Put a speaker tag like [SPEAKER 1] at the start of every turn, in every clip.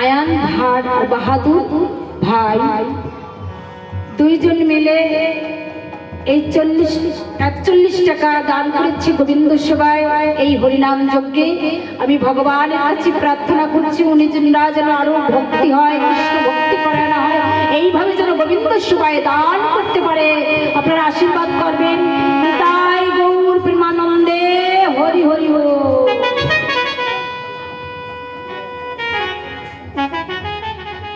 [SPEAKER 1] আয়ান ভাট বাহাদুর ভাই দুইজন মিলে এই 41 টাকা দান করেছি গোবিন্দ সেবায়। এই হরিনাম যজ্ঞে আমি ভগবানের কাছে প্রার্থনা করছি উনি যেন আরো ভক্তি হয়, কৃষ্ণ ভক্তি করানো হয়, এইভাবে যেন গোবিন্দ সেবায় দান করতে পারে। আপনারা আশীর্বাদ করবেন। তাই গৌর প্রেমানন্দে হরি হরি হরি।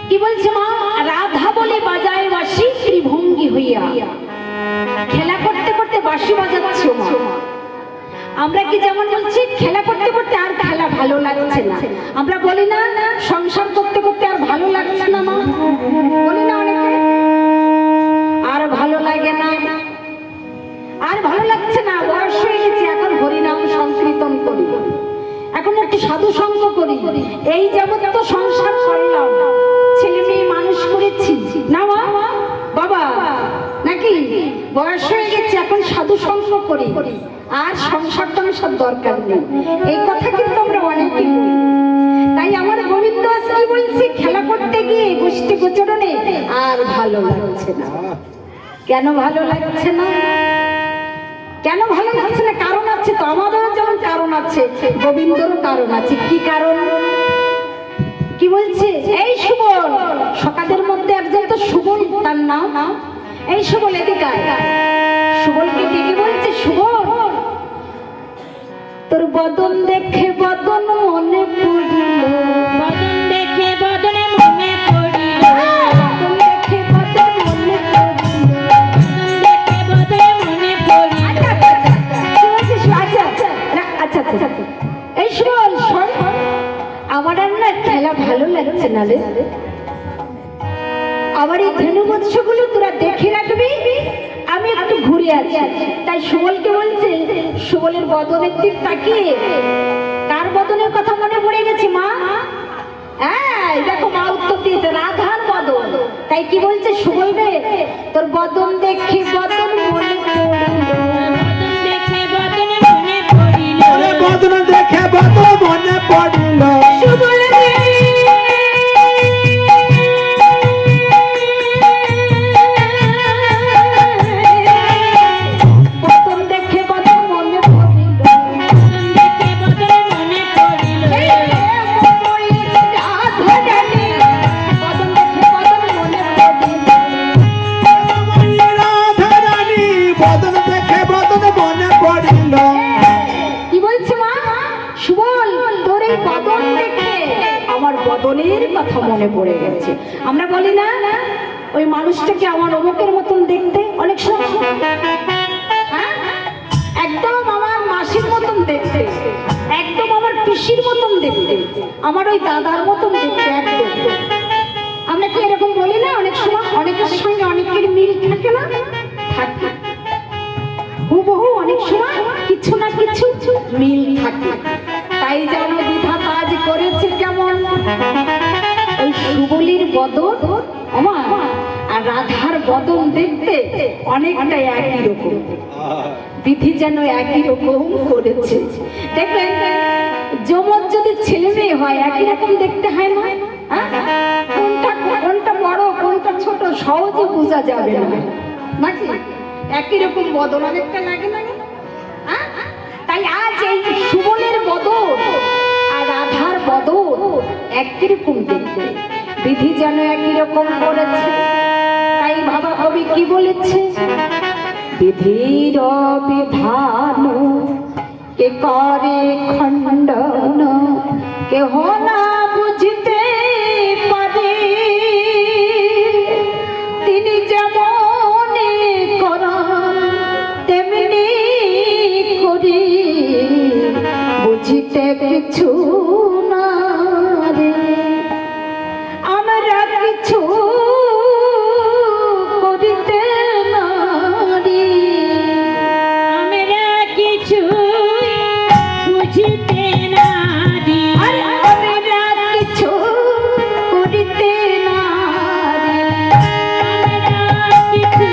[SPEAKER 1] কি বলছে মা? রাধা বলে বাজায় বাঁশি ত্রিভঙ্গি হইয়া। খেলা করতে করতে বাঁশি বাজাচ্ছি মা। আমরা কি যেমন বলছি খেলা করতে করতে আর খেলা ভালো লাগছে না, আমরা বলি না সংসার করতে করতে আর ভালো লাগছে না মা, বলি না অনেকে? আর ভালো লাগে না, আর ভালো লাগছে না, বয়স হয়ে গেছে, এখন হরিনাম সংকীর্তন করি, এখন একটু সাধু সঙ্গ করি, এই যেমন তো সংসার করলাম, ছেলে মেয়ে মানুষ করেছি না মা বাবা, নাকি বয়স হয়ে গেছে, এখন সাধু সঙ্গ করি, আর সংসার সব দরকার নেই, এই কথা কিন্তু আমরা অনেকেই বলি। তাই আমার গোবিন্দ কি বলছি, খেলা করতে গিয়ে গোষ্ঠী গোচরণে আর ভালো লাগছে না। কেন ভালো লাগছে না? কেন ভালো লাগছে না? কারণ আছে তো, আমাদেরও যেমন কারণ আছে, গোবিন্দরও কারণ আছে। কি কারণ? কি বলছে? এই সুবল, সকালের মধ্যে একজন তো সুবল, তার নাম এই সুবল, এদিকে সুবলকে ডেকে বলছে, সুবল তোর বদন দেখে বদন মনে পড়িল, বদন দেখে বদন মনে পড়িল, বদন দেখে বদন মনে পড়িল, বদন দেখে বদন মনে পড়িল। আচ্ছা, এই সুবল শোন, আমার আর না খেলা ভালো লাগছে না রে, আমার এই ধেনু মৎস্যগুলো তোরা দেখে রাখবি, আমি একটু ঘুরে আছি। তাই সুবলকে বলছে, সুবলের বদনের দিক তাকিয়ে কার বদনের কথা মনে পড়ে গেছে মা? হ্যাঁ দেখো মা উত্তর দিয়েছে, রাধার বদন। তাই কি বলছে সুবল রে, তোর বদন দেখে বদন মনে পড়িল, বদন দেখে বদন মনে পড়িল,
[SPEAKER 2] বদন দেখে বদন মনে পড়িল,
[SPEAKER 1] সুবল রে বদনের কথা মনে পড়ে গেছে। আমরা বলি না ওই মানুষটাকে আমার অমুকের মতন দেখতে, অনেক সময় একদম আমার মাসির মতন দেখতে, একদম আমার পিসির মতন দেখতে, আমার ওই দাদার মতন দেখতে একদম। আমরা কি এরকম বলি না? অনেক সময় অনেকের সঙ্গে অনেকের মিল থাকে না, থাকে হুবহু, অনেক সময় কিছু না কিছু মিল থাকে। তাই যেন বিধাতা আজ করেছে কেমন, ওই সুবলির বদন আর রাধার বদন দেখতে অনেকটা একই রকম, বিধি যেন একই রকম করেছে। দেখবেন যমজ যদি ছেলে মেয়ে হয় একই রকম দেখতে হয় না? কোনটা বড় কোনটা ছোট সহজে বোঝা যাবে না, নাকি? একই রকম বদন অনেকটা লাগে না? তাই আজ এই সুবলের বদন আর রাধার বদন একই রকম দেখতে, বিধি যেন একই রকম করেছে। তাই বাবা কবি কি বলেছে, বিধির বিধান কে করে খণ্ডন, কেহ না বুঝতে পারে, তিনি যেমন করেন তেমনি করি, বুঝিতে কিছু না রে, আমরা কিছু করিতে নারি, আমরা কিছু বুঝিতে নারি, আমরা কিছু করিতে নারি, আমরা কিছু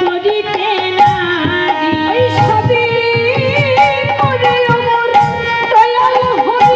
[SPEAKER 1] করিতে নারি, সবই করে আমার দয়াল হরি।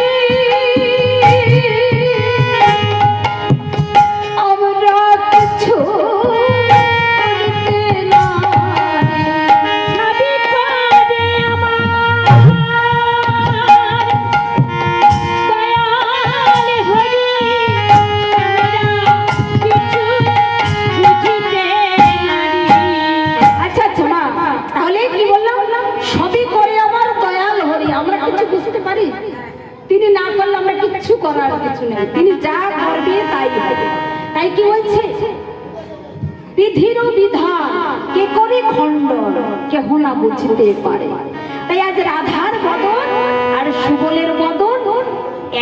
[SPEAKER 1] করার কিছু নেই, তিনি যা করবে তাই হবে। তাই কি বলছে, বিধির বিধান কে করে খণ্ডন কেহ না বুঝতে পারে। তাই আজ রাধার বদন আর সুবলের বদন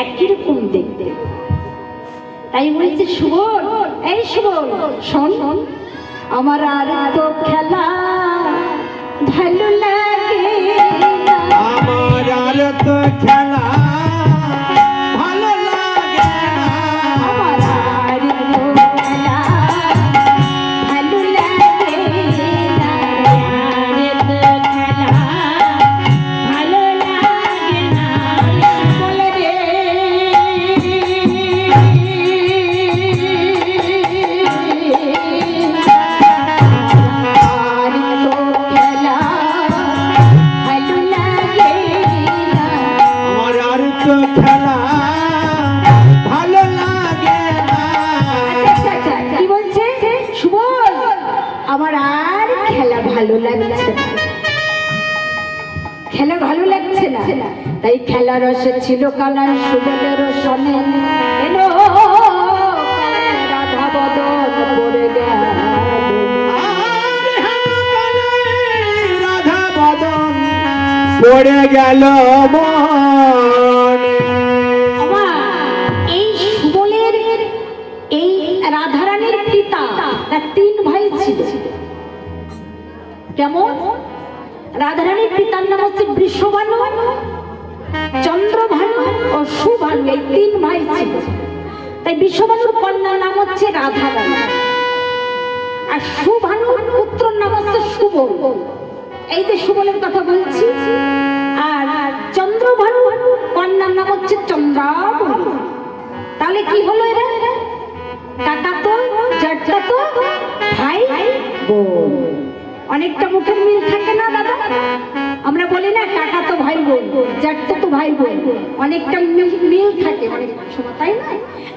[SPEAKER 1] একই রকম দেখতে। তাই বলছে সুবল, এই সুবল শোন, আমার আর তো খেলা ভালো লাগে না,
[SPEAKER 2] আমার আর তো খেলা ভালো লাগে না,
[SPEAKER 1] আমার আর তো খেলা ভালো লাগে না, আর তো খেলা ভালো লাগে না। বলে রে আর তো খেলা ভালো লাগে না।
[SPEAKER 2] আমার আর তো খেলা ভালো লাগে না।
[SPEAKER 1] আচ্ছা, আচ্ছা, কি বলছে সুবল, আমার আর খেলা ভালো লাগছে না, খেলা ভালো লাগছে না। তাই খেলা রসে ছিল কানার সুবলের সনে এলো রাধা বদন পড়ে গেল।
[SPEAKER 2] রাধা বদন পড়ে গেল মনে।
[SPEAKER 1] আমার এই সুবলের এই রাধারানীর পিতা তার 3 ভাই ছিল। কেমন? রাধারানীর পিতার নাম হচ্ছে বৃষভানু, চন্দ্রভানু ও সুভানু, এই 3 ভাই ছিল। তাই বৃষভানুর কন্যার নাম হচ্ছে রাধারানী, আর সুভানুর পুত্রর নাম হচ্ছে সুবল। এই যে সুবলের কথা বলছি। আর চন্দ্রভানু কন্যার নাম হচ্ছে চন্দ্রাবলী। তাহলে কি হলো এরা? কাকাতো জ্যাঠাতো ভাই বোন। অনেকটা মুখের মিল থাকে না দাদা? আমরা বলি না কাকাতো ভাই বোন, জ্যাঠাতো ভাই বোন, অনেকটা মিল থাকে অনেক সময়, তাই না?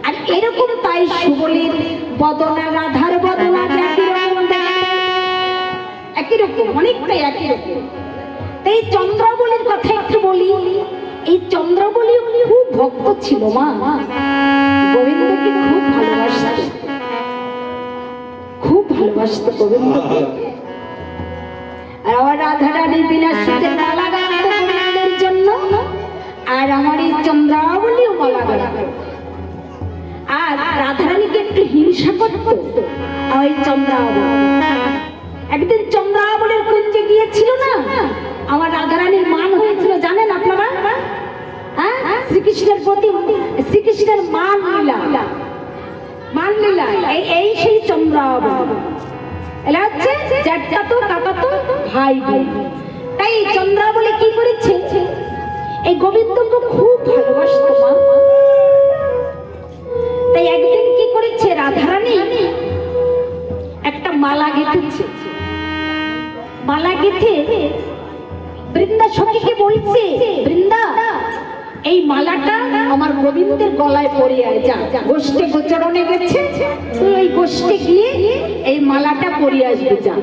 [SPEAKER 1] আর এরকম তাই সুবলের বদনা রাধার বদনা একই রকম দেখতে, একই রকম, অনেকটাই একই রকম। এই চন্দ্রাবলীর কথা একটু বলি। এই চন্দ্রাবলী খুব ভক্ত ছিল, মা গোবিন্দকে খুব ভালোবাসত, খুব ভালোবাসত গোবিন্দকে। আর আমার রাধারানী বিনা সুতের মালা গাঁথত গোবিন্দের জন্য, আর আমার এই চন্দ্রাবলীও মালা গাঁথত। আর রাধারানীকে একটু হিংসা করত ওই চন্দ্রাবলী। একদিন চন্দ্রাবলীর কুঞ্জে গিয়েছিল না, আমার রাধারানীর মান হয়েছিল, জানেন আপনারা? হ্যাঁ, শ্রীকৃষ্ণের প্রতি শ্রীকৃষ্ণের মান লীলা, মান লীলা, এই সেই চন্দ্রাবলী। এলা হচ্ছে জ্যাঠাতো কাকাতো ভাই বোন। তাই চন্দ্রাবলী কি করেছে, এই গোবিন্দকে খুব ভালোবাসতো মা। তাই একদিন কি করেছে, রাধারানী একটা মালা গেঁথেছে। মালা গেঁথে বৃন্দা সখীকে বলছে, বৃন্দা এই মালাটা আমার গোবিন্দের গলায় পরিয়ে আয়, যা গোষ্ঠে গোচরণে গেছে, তুই ওই গোষ্ঠে গিয়ে এই মালাটা পরিয়ে আসবি, যা।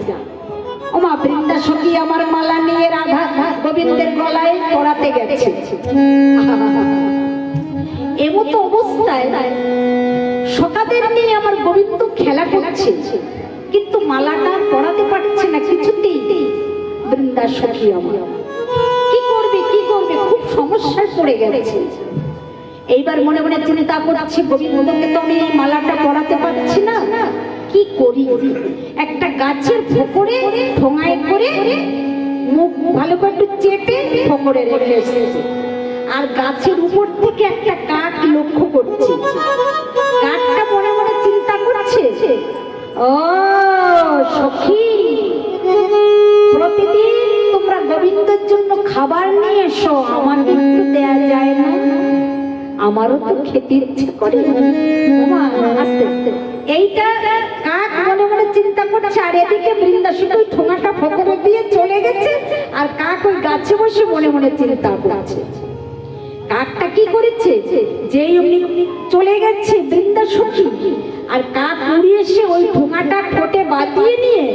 [SPEAKER 1] ও মা, বৃন্দা সখী আমার মালা নিয়ে রাধা গোবিন্দের গলায় পরাতে গেছে। এমতো অবস্থায় সখাদের নিয়ে আমার গোবিন্দ খেলা করছে, কিন্তু মালাটা পরাতে পারছে না কিছুতেই। বৃন্দা সখী আমার কি করবে, কি করবে, খুব সমস্যায় পড়ে গেছে। এইবার মনে মনে চিন্তা করছে, গোবিন্দকে তো আমি এই মালাটা পরাতে পারছি না, কি করি? একটা গাছের ফোকরে ঠোঙায় করে মুখ ভালো করে একটু চেপে ফোকরে রেখে এসেছে। আর গাছের উপর থেকে একটা কাক লক্ষ্য করছে। কাকটা মনে মনে চিন্তা করছে, ও সখী, প্রতিদিন তোমরা গোবিন্দের জন্য খাবার নিয়ে এসো, আমাকে একটু দেয়া যায় না? আমারও তো খেতে ইচ্ছে করে। আস্তে আস্তে এইটা কাক মনে মনে চিন্তা করছে, আর এদিকে বৃন্দা শুধু ঠোঙাটা ফোকরে দিয়ে চলে গেছে, আর কাক ওই গাছে বসে মনে মনে চিন্তা করছে। কাকটা কি করেছে, যেই অমনি চলে গেছে বৃন্দা সখী, আর কাক উড়ে এসে ওই ঠোঙাটা ঠোঁটে বাঁধিয়ে নিয়ে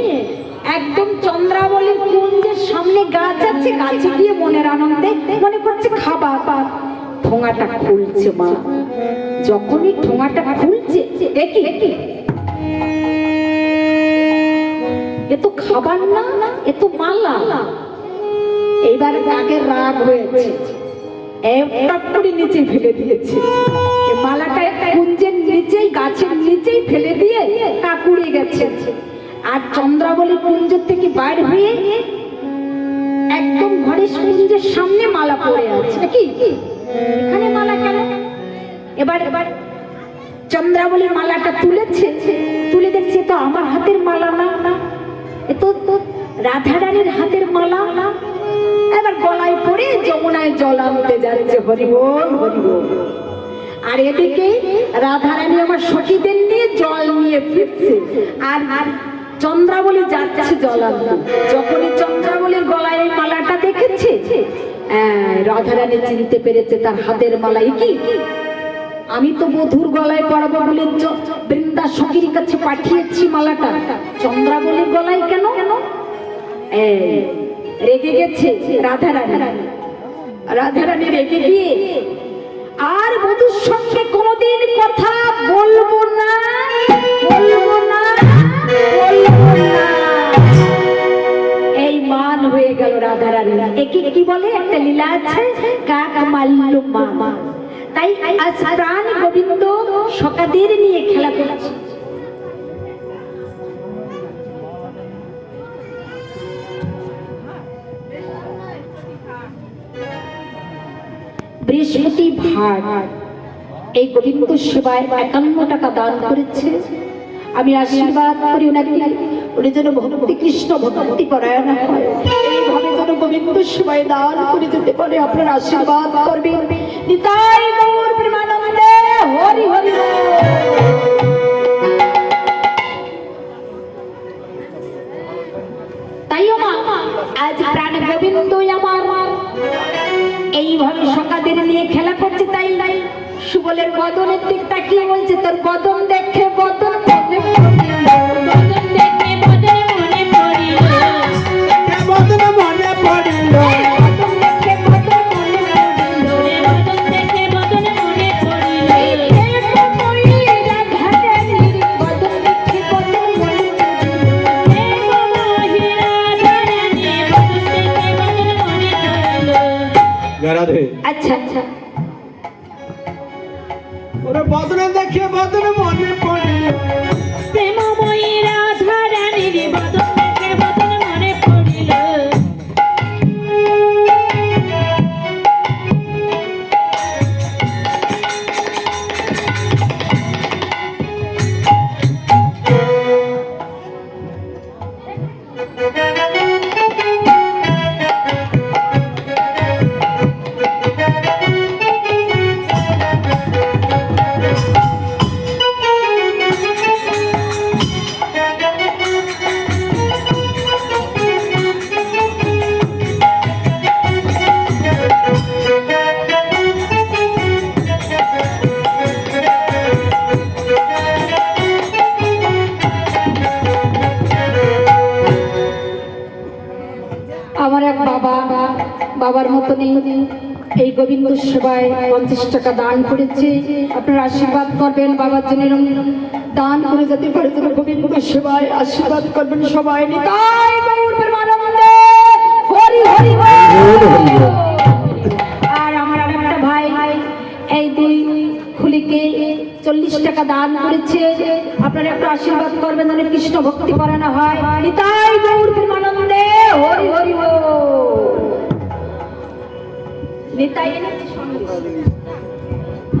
[SPEAKER 1] একদম চন্দ্রাবলীর কুঞ্জের সামনে গাছ আছে, গাছে গিয়ে মনের আনন্দে মনে করছে খাবার ঠোঙাটা খুলছে মা। যখনই ঠোঙাটা খুলছে দেখি এ তো খাবার না, এ তো মালা। এইবার আগের রাগ হয়েছে, একটা করে নিচে ফেলে দিয়েছে। এই মালাটা কুঞ্জের নিচেই, গাছের নিচেই ফেলে দিয়ে কাকুড়ে গেছে। আর চন্দ্রাবলী কুঞ্জ থেকে বাইর হয়ে একদম ঘরের কুঞ্জের সামনে মালা পড়ে আছে। কি এখানে মালা কেন? এবার চন্দ্রাবলীর মালাটা তুলেছে, তুলে দেখছে তো আমার হাতের মালা না, এ তো রাধারানীর হাতের মালা। এবার গলায় পড়ে যমুনায় জল আনতে যাচ্ছে। হরি বল, হরি বল। আর এদিকে রাধারানী আমার সখীদের নিয়ে জল নিয়ে ফিরছে, আর চন্দ্রাবলী যাচ্ছে জল আনতে। যখনই চন্দ্রাবলীর গলায় এই মালাটা দেখেছে, রাধারানী চিনতে পেরেছে তার হাতের মালাই। কি আমি তো বধুর গলায় পরাবো বলে বৃন্দা সখীর কাছে পাঠিয়েছি মালাটা, চন্দ্রাবলীর গলায় কেন? রেগে গেছে রাধারানী। রাধারানী রেগে গিয়ে আর বধুর সঙ্গে কোনোদিন কথা বলবো না, বলবো না, বলবো না, এই মান হয়ে গেল রাধারানী। একে কি বলে, একটা লীলা আছে, কাক মাল্লু মা। তাই আজ প্রাণ গোবিন্দ সকাদের নিয়ে খেলা করছে। বৃহস্পতি ভাগ এই গোবিন্দ সেবায় 51 টাকা দান করেছে। আমি আশীর্বাদ করি ওনাকে, উনি যেন ভক্তি কৃষ্ণ ভক্তি পরায়ণ হয়, এইভাবে যেন গোবিন্দ সেবায় দান করে যেতে পারে। আপনারা আশীর্বাদ করবেন। নিতাই গৌর প্রেমানন্দে হরি হরি বল। তাইও মা আজ প্রাণ গোবিন্দ আমার এইভাবে সকাদের নিয়ে খেলা করছে। তাই সুবলের বদনের দিক তাকিয়ে বলছে, তোর বদন দেখে বদন মনে পড়িল, বদন দেখে বদন মনে পড়িল,
[SPEAKER 2] বদন মনে পড়িল,
[SPEAKER 1] বদন দেখে বদন মনে পড়িল, বদন দেখে বদন মনে পড়িল, দেখো মই রাধারানীর বদন দেখে বদন মনে পড়িল, দেখো মই রাধারানীর বদন দেখে বদন মনে পড়িল।
[SPEAKER 2] রাধে।
[SPEAKER 1] আচ্ছা আচ্ছা,
[SPEAKER 2] ওরে বদন দেখে বদন মনে পড়িল,
[SPEAKER 1] প্রেমময়ী রাধারানীর বদন দেখে বদন মনে পড়িল। আমার এক বাবার মতো নেই, এই গোবিন্দ সেবায় 50 টাকা দান করেছে। আপনারা আশীর্বাদ করবেন বাবার জন্য, দান করে যেতে পারে গোবিন্দ সেবায় আশীর্বাদ করবেন সবাই। নিতাই গৌর প্রেমানন্দে হরি হরি বল। আর আমার আরেকটা ভাই এই দুই খুলিকে 40 টাকা দান করেছে। আপনারা একটু আশীর্বাদ করবেন যেন কৃষ্ণ ভক্তি পরায়ণ হয়। নিতাই গৌর প্রেমানন্দে হরি হরি বল। নিতাই